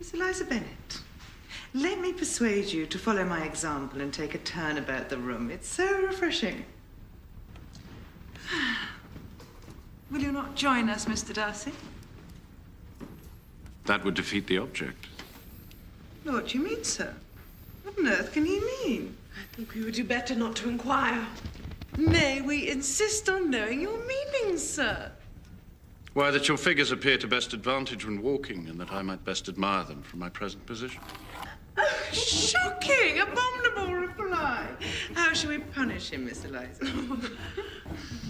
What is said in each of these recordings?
Miss Eliza Bennet, let me persuade you to follow my example and take a turn about the room. It's so refreshing. Will you not join us, Mr. Darcy? That would defeat the object. What do you mean, sir? What on earth can he mean? I think we would do better not to inquire. May we insist on knowing your meanings, sir? Why, that your figures appear to best advantage when walking, and that I might best admire them from my present position. Oh, shocking, abominable reply. How shall we punish him, Miss Eliza?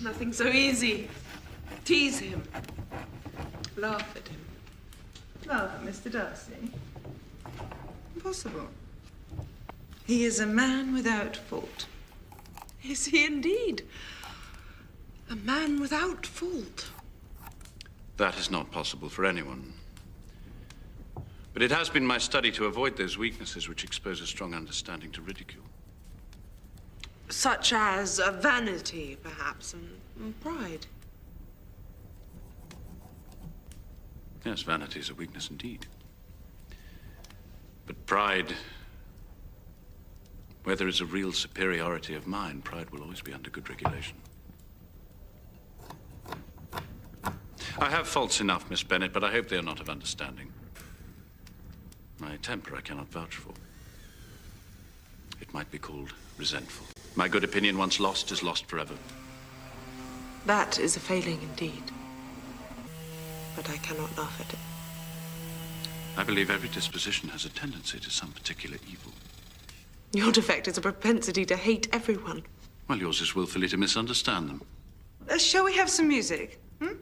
Nothing so easy. Tease him. Laugh at him. Laugh at Mr. Darcy? Impossible. He is a man without fault. Is he indeed? A man without fault. That is not possible for anyone. But it has been my study to avoid those weaknesses which expose a strong understanding to ridicule. Such as vanity, perhaps, and pride. Yes, vanity is a weakness indeed. But pride, where there is a real superiority of mind, pride will always be under good regulation. I have faults enough, Miss Bennet, but I hope they are not of understanding. My temper I cannot vouch for. It might be called resentful. My good opinion, once lost, is lost forever. That is a failing indeed. But I cannot laugh at it. I believe every disposition has a tendency to some particular evil. Your defect is a propensity to hate everyone. Well, yours is willfully to misunderstand them. Shall we have some music? Hmm?